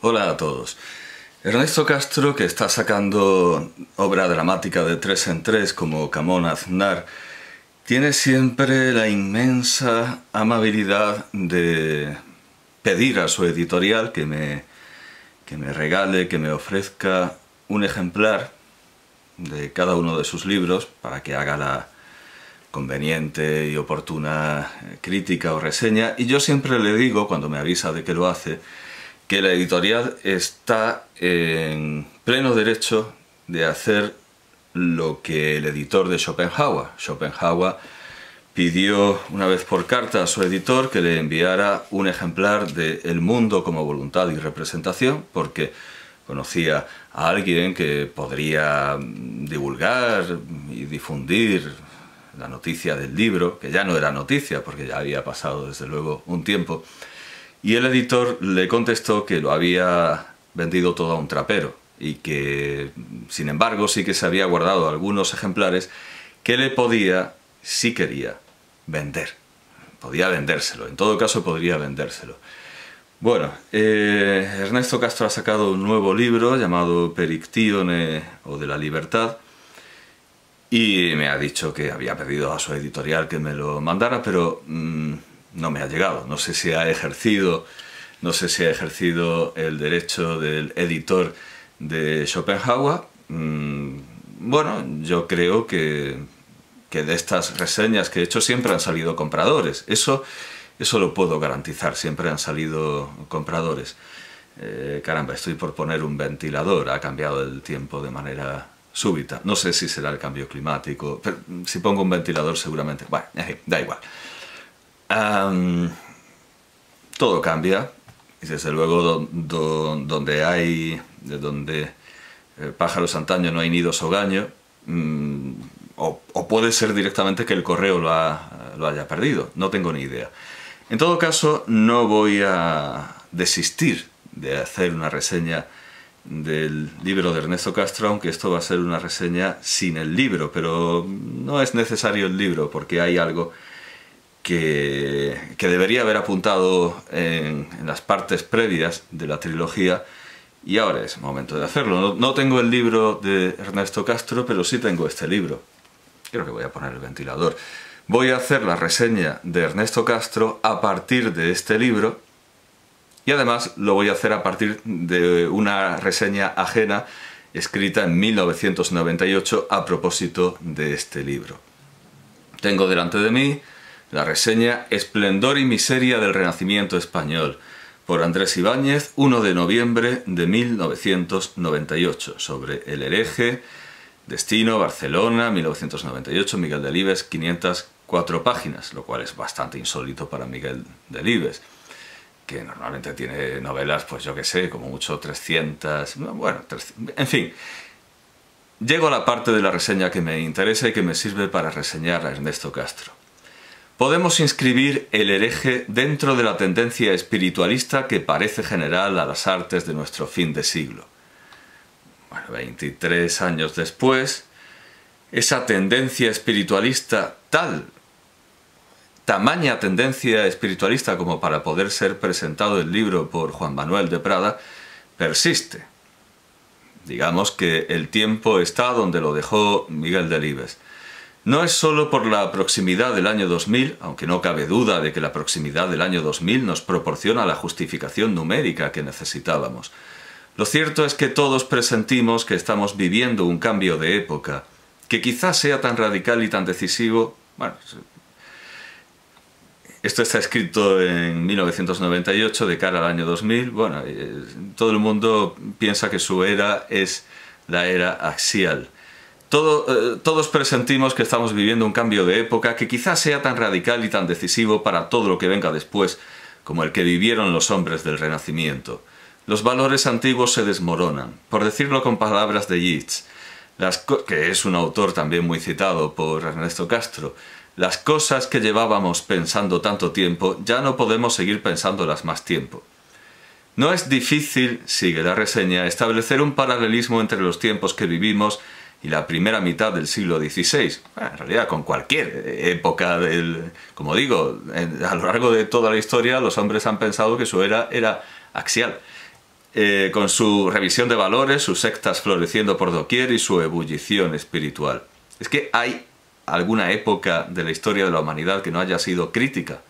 Hola a todos. Ernesto Castro, que está sacando obra dramática de 3 en 3 como Camón Aznar, tiene siempre la inmensa amabilidad de pedir a su editorial que me regale, que me ofrezca un ejemplar de cada uno de sus libros para que haga la conveniente y oportuna crítica o reseña. Y yo siempre le digo, cuando me avisa de que lo hace, que la editorial está en pleno derecho de hacer lo que el editor de Schopenhauer. Schopenhauer pidió una vez por carta a su editor que le enviara un ejemplar de El mundo como voluntad y representación, porque conocía a alguien que podría divulgar y difundir la noticia del libro, que ya no era noticia porque ya había pasado desde luego un tiempo. Y el editor le contestó que lo había vendido todo a un trapero y que, sin embargo, sí que se había guardado algunos ejemplares que le podía, si quería, vender. Podía vendérselo, en todo caso podría vendérselo. Bueno, Ernesto Castro ha sacado un nuevo libro llamado Perictione o de la libertad y me ha dicho que había pedido a su editorial que me lo mandara, pero no me ha llegado. No sé si ha ejercido el derecho del editor de Schopenhauer. Bueno, yo creo que de estas reseñas que he hecho siempre han salido compradores. Eso lo puedo garantizar, siempre han salido compradores. Caramba, estoy por poner un ventilador, ha cambiado el tiempo de manera súbita. No sé si será el cambio climático, pero si pongo un ventilador seguramente... Bueno, da igual. Todo cambia, y desde luego donde pájaros antaño no hay nidos hogaño, o puede ser directamente que el correo lo haya perdido, no tengo ni idea. En todo caso, no voy a desistir de hacer una reseña del libro de Ernesto Castro, aunque esto va a ser una reseña sin el libro, pero no es necesario el libro porque hay algo que debería haber apuntado en las partes previas de la trilogía y ahora es momento de hacerlo. No tengo el libro de Ernesto Castro, pero sí tengo este libro. Creo que voy a poner el ventilador. Voy a hacer la reseña de Ernesto Castro a partir de este libro y además lo voy a hacer a partir de una reseña ajena escrita en 1998 a propósito de este libro. Tengo delante de mí la reseña Esplendor y miseria del Renacimiento español, por Andrés Ibáñez, 1 de noviembre de 1998, sobre El hereje, Destino, Barcelona, 1998, Miguel Delibes, 504 páginas, lo cual es bastante insólito para Miguel Delibes, que normalmente tiene novelas, pues yo que sé, como mucho 300, bueno, 300, en fin. Llego a la parte de la reseña que me interesa y que me sirve para reseñar a Ernesto Castro. Podemos inscribir El hereje dentro de la tendencia espiritualista que parece general a las artes de nuestro fin de siglo. Bueno, 23 años después, esa tendencia espiritualista tamaña tendencia espiritualista como para poder ser presentado el libro por Juan Manuel de Prada, persiste. Digamos que el tiempo está donde lo dejó Miguel Delibes. No es solo por la proximidad del año 2000, aunque no cabe duda de que la proximidad del año 2000 nos proporciona la justificación numérica que necesitábamos. Lo cierto es que todos presentimos que estamos viviendo un cambio de época, que quizás sea tan radical y tan decisivo. Bueno, esto está escrito en 1998, de cara al año 2000. Bueno, todo el mundo piensa que su era es la era axial. Todos presentimos que estamos viviendo un cambio de época que quizás sea tan radical y tan decisivo para todo lo que venga después como el que vivieron los hombres del Renacimiento. Los valores antiguos se desmoronan. Por decirlo con palabras de Yeats, que es un autor también muy citado por Ernesto Castro, las cosas que llevábamos pensando tanto tiempo ya no podemos seguir pensándolas más tiempo. No es difícil, sigue la reseña, establecer un paralelismo entre los tiempos que vivimos y la primera mitad del siglo XVI. Bueno, en realidad con cualquier época como digo, a lo largo de toda la historia los hombres han pensado que su era axial. con su revisión de valores, sus sectas floreciendo por doquier y su ebullición espiritual. ¿Es que hay alguna época de la historia de la humanidad que no haya sido crítica?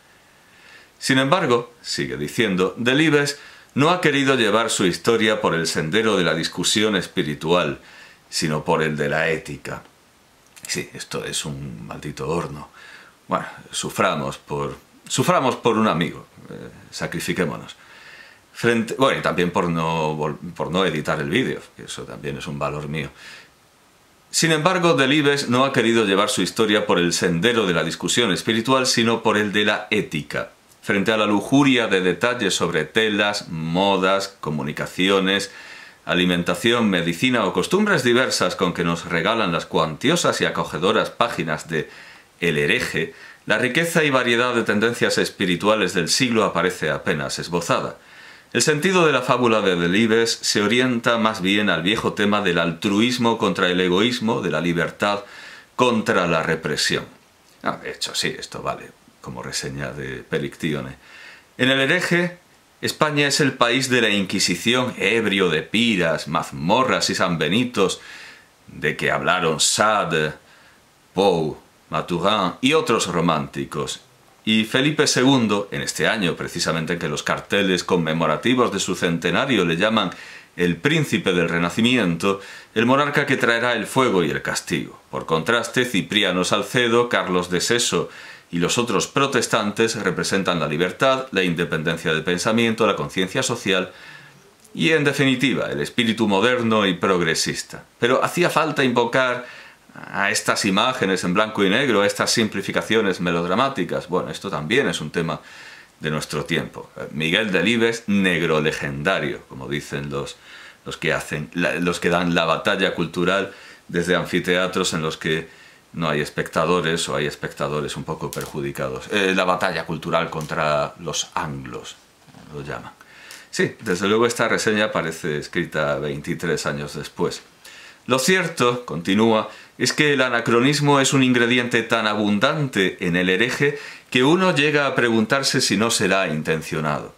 Sin embargo, sigue diciendo, Delibes no ha querido llevar su historia por el sendero de la discusión espiritual, sino por el de la ética. Sí, esto es un maldito horno. Bueno, suframos por un amigo, sacrifiquémonos. Bueno, y también por no editar el vídeo, que eso también es un valor mío. Sin embargo, Delibes no ha querido llevar su historia por el sendero de la discusión espiritual, sino por el de la ética. Frente a la lujuria de detalles sobre telas, modas, comunicaciones, alimentación, medicina o costumbres diversas con que nos regalan las cuantiosas y acogedoras páginas de El Hereje, la riqueza y variedad de tendencias espirituales del siglo aparece apenas esbozada. El sentido de la fábula de Delibes se orienta más bien al viejo tema del altruismo contra el egoísmo, de la libertad contra la represión. De hecho, sí, esto vale como reseña de Perictione. En El Hereje, España es el país de la Inquisición, ebrio de piras, mazmorras y sanbenitos, de que hablaron Sade, Poe, Maturin y otros románticos. Y Felipe II, en este año precisamente en que los carteles conmemorativos de su centenario le llaman el príncipe del Renacimiento, el monarca que traerá el fuego y el castigo. Por contraste, Cipriano Salcedo, Carlos de Seso y los otros protestantes representan la libertad, la independencia de pensamiento, la conciencia social y, en definitiva, el espíritu moderno y progresista. Pero hacía falta invocar a estas imágenes en blanco y negro, a estas simplificaciones melodramáticas. Bueno, esto también es un tema de nuestro tiempo. Miguel Delibes, negro legendario, como dicen los que dan la batalla cultural desde anfiteatros en los que no hay espectadores o hay espectadores un poco perjudicados. La batalla cultural contra los anglos, lo llaman. Sí, desde luego esta reseña parece escrita 23 años después. Lo cierto, continúa, es que el anacronismo es un ingrediente tan abundante en El Hereje que uno llega a preguntarse si no será intencionado.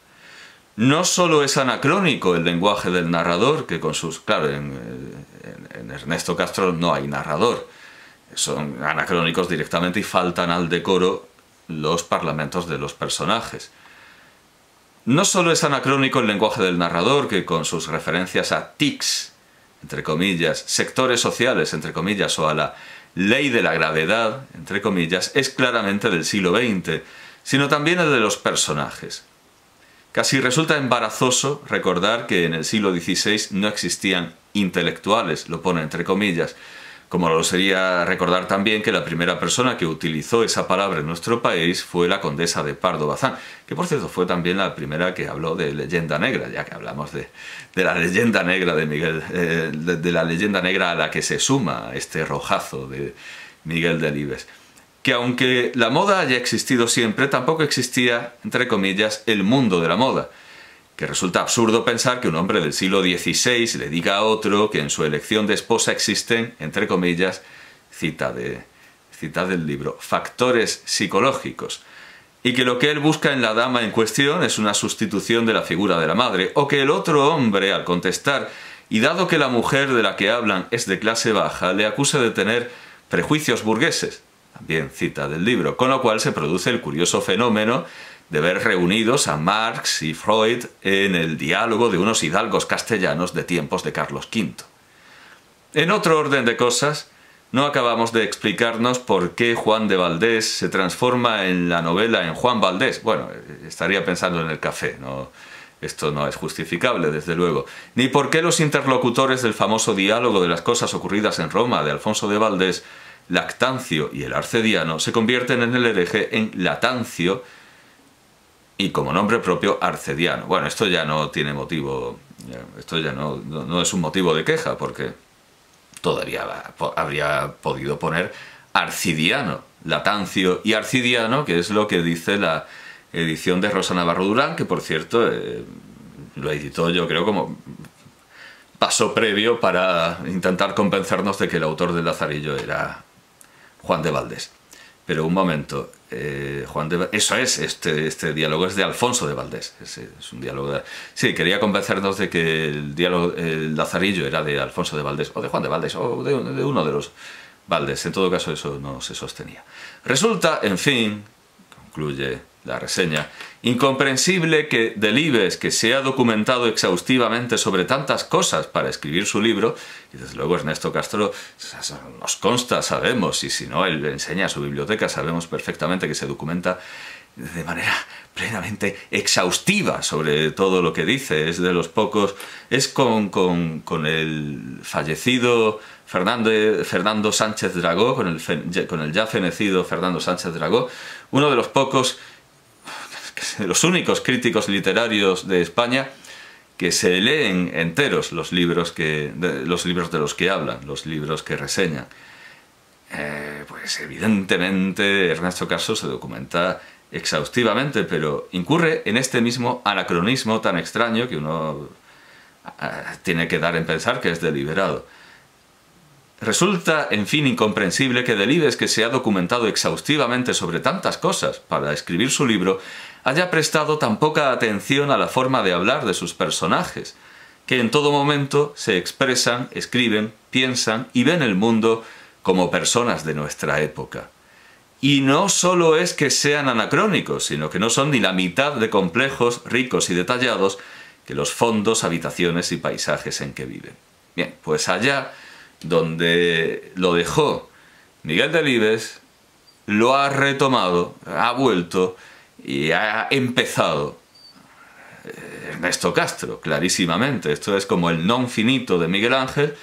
No solo es anacrónico el lenguaje del narrador, que con sus... Claro, en Ernesto Castro no hay narrador. Son anacrónicos directamente y faltan al decoro los parlamentos de los personajes. No solo es anacrónico el lenguaje del narrador, que con sus referencias a tics, entre comillas, sectores sociales, entre comillas, o a la ley de la gravedad, entre comillas, es claramente del siglo XX, sino también el de los personajes. Casi resulta embarazoso recordar que en el siglo XVI no existían intelectuales, lo pone entre comillas, como lo sería recordar también que la primera persona que utilizó esa palabra en nuestro país fue la condesa de Pardo Bazán, que por cierto fue también la primera que habló de leyenda negra, ya que hablamos de la leyenda negra de Miguel, de la leyenda negra a la que se suma este rojazo de Miguel Delibes. Que aunque la moda haya existido siempre, tampoco existía, entre comillas, el mundo de la moda. Que resulta absurdo pensar que un hombre del siglo XVI le diga a otro que en su elección de esposa existen, entre comillas, cita del libro, factores psicológicos, y que lo que él busca en la dama en cuestión es una sustitución de la figura de la madre, o que el otro hombre, al contestar, y dado que la mujer de la que hablan es de clase baja, le acuse de tener prejuicios burgueses, también cita del libro, con lo cual se produce el curioso fenómeno de ver reunidos a Marx y Freud en el diálogo de unos hidalgos castellanos de tiempos de Carlos V. En otro orden de cosas, no acabamos de explicarnos por qué Juan de Valdés se transforma en la novela en Juan Valdés. Bueno, estaría pensando en el café, ¿no? Esto no es justificable, desde luego. Ni por qué los interlocutores del famoso diálogo de las cosas ocurridas en Roma de Alfonso de Valdés, Lactancio y el Arcediano, se convierten en El Hereje en Latancio, y como nombre propio Arcediano. Bueno, esto ya no tiene motivo, esto ya no es un motivo de queja, porque todavía habría podido poner Arcidiano, Latancio y Arcidiano, que es lo que dice la edición de Rosa Navarro Durán, que por cierto lo editó yo creo como paso previo para intentar convencernos de que el autor del Lazarillo era Juan de Valdés. Pero un momento, Eso es, este diálogo es de Alfonso de Valdés. Es un diálogo sí, quería convencernos de que el Lazarillo era de Alfonso de Valdés, o de Juan de Valdés, o de uno de los Valdés. En todo caso, eso no se sostenía. Resulta, en fin, concluye la reseña, incomprensible que Delibes, que se ha documentado exhaustivamente sobre tantas cosas para escribir su libro, y desde luego Ernesto Castro nos consta, sabemos, y si no, él enseña su biblioteca, sabemos perfectamente que se documenta de manera plenamente exhaustiva sobre todo lo que dice. Es de los pocos, es con el fallecido Fernando Sánchez Dragó, con el ya fenecido Fernando Sánchez Dragó, uno de los pocos, de los únicos críticos literarios de España que se leen enteros los libros de los que hablan, los libros que reseñan. Pues evidentemente Ernesto Castro se documenta exhaustivamente, pero incurre en este mismo anacronismo tan extraño que uno tiene que dar en pensar que es deliberado. Resulta, en fin, incomprensible que Delibes, que se ha documentado exhaustivamente sobre tantas cosas para escribir su libro, haya prestado tan poca atención a la forma de hablar de sus personajes, que en todo momento se expresan, escriben, piensan y ven el mundo como personas de nuestra época. Y no solo es que sean anacrónicos, sino que no son ni la mitad de complejos, ricos y detallados que los fondos, habitaciones y paisajes en que viven. Bien, pues allá donde lo dejó Miguel Delibes, lo ha retomado, ha vuelto y ha empezado Ernesto Castro, clarísimamente. Esto es como el non finito de Miguel Ángel,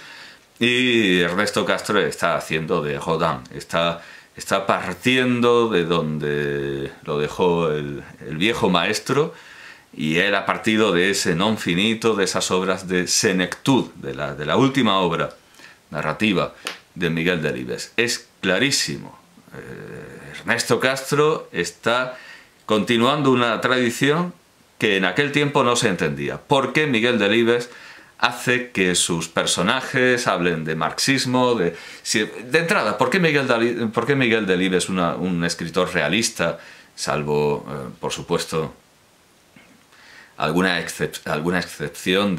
y Ernesto Castro está haciendo de Rodin, está partiendo de donde lo dejó el viejo maestro, y él ha partido de ese non finito, de esas obras de senectud, de la última obra narrativa de Miguel Delibes. Es clarísimo. Ernesto Castro está continuando una tradición que en aquel tiempo no se entendía. ¿Por qué Miguel Delibes hace que sus personajes hablen de marxismo? De entrada, ¿por qué Miguel Delibes es un escritor realista, salvo, por supuesto, alguna excepción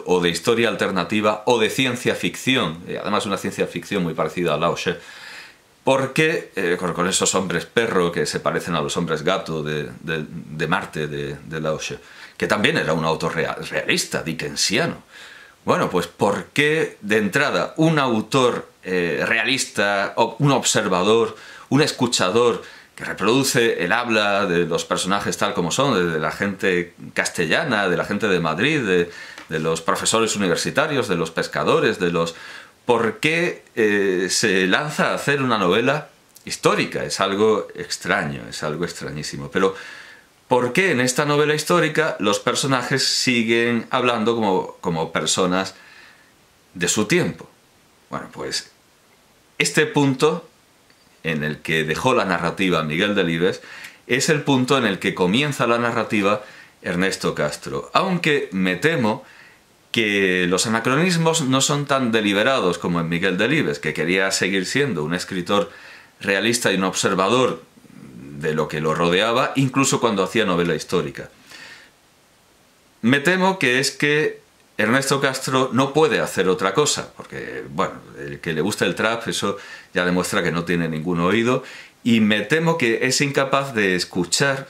o de historia alternativa o de ciencia ficción, además una ciencia ficción muy parecida a Laoche? ¿Por qué con esos hombres perro que se parecen a los hombres gato de Marte de Laoche, que también era un autor realista, dickensiano? Bueno, pues ¿por qué de entrada un autor realista, un observador, un escuchador, que reproduce el habla de los personajes tal como son, de la gente castellana, de la gente de Madrid, de los profesores universitarios, de los pescadores, ¿por qué se lanza a hacer una novela histórica? Es algo extraño, es algo extrañísimo. Pero ¿por qué en esta novela histórica los personajes siguen hablando como personas de su tiempo? Bueno, pues este punto en el que dejó la narrativa Miguel Delibes es el punto en el que comienza la narrativa Ernesto Castro. Aunque me temo que los anacronismos no son tan deliberados como en Miguel Delibes, que quería seguir siendo un escritor realista y un observador de lo que lo rodeaba, incluso cuando hacía novela histórica. Me temo que es que Ernesto Castro no puede hacer otra cosa, porque, bueno, el que le gusta el trap, eso ya demuestra que no tiene ningún oído, y me temo que es incapaz de escuchar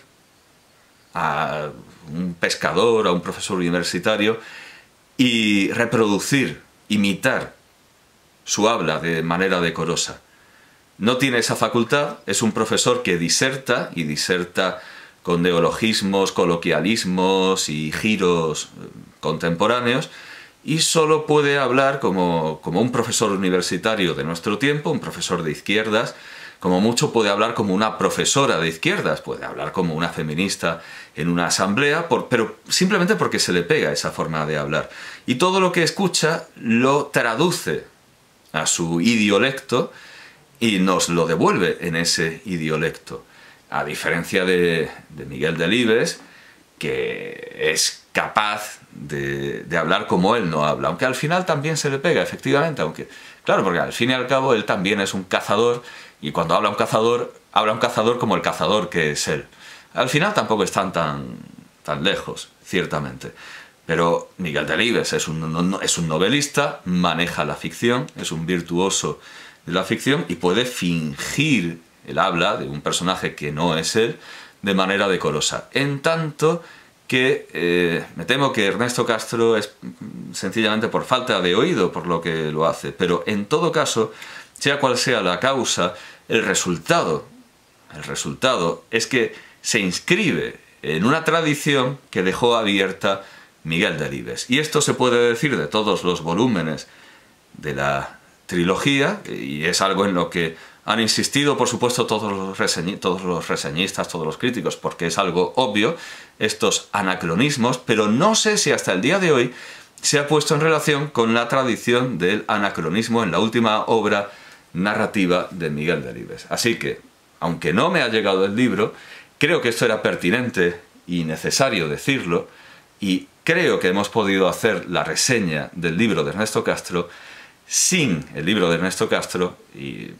a un pescador, a un profesor universitario, y reproducir, imitar su habla de manera decorosa. No tiene esa facultad, es un profesor que diserta, y diserta con neologismos, coloquialismos y giros contemporáneos, y solo puede hablar como un profesor universitario de nuestro tiempo, un profesor de izquierdas. Como mucho puede hablar como una profesora de izquierdas, puede hablar como una feminista en una asamblea, pero simplemente porque se le pega esa forma de hablar. Y todo lo que escucha lo traduce a su idiolecto y nos lo devuelve en ese idiolecto. A diferencia de Miguel Delibes, que es capaz de hablar como él no habla, aunque al final también se le pega, efectivamente, claro, porque al fin y al cabo él también es un cazador, y cuando habla un cazador habrá un cazador como el cazador que es él. Al final tampoco están tan lejos, ciertamente. Pero Miguel Delibes es un novelista, maneja la ficción, es un virtuoso de la ficción y puede fingir el habla de un personaje que no es él de manera decorosa. En tanto que me temo que Ernesto Castro es sencillamente por falta de oído por lo que lo hace. Pero en todo caso, sea cual sea la causa, el resultado es que se inscribe en una tradición que dejó abierta Miguel Delibes. Y esto se puede decir de todos los volúmenes de la trilogía, y es algo en lo que han insistido, por supuesto, todos los reseñistas, todos los críticos, porque es algo obvio, estos anacronismos, pero no sé si hasta el día de hoy se ha puesto en relación con la tradición del anacronismo en la última obra narrativa de Miguel Delibes. Así que, aunque no me ha llegado el libro, creo que esto era pertinente y necesario decirlo, y creo que hemos podido hacer la reseña del libro de Ernesto Castro sin el libro de Ernesto Castro y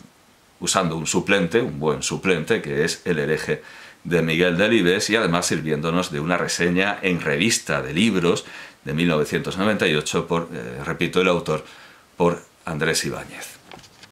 usando un suplente, un buen suplente, que es El hereje de Miguel Delibes, y además sirviéndonos de una reseña en revista de libros de 1998 por, repito el autor, por Andrés Ibáñez.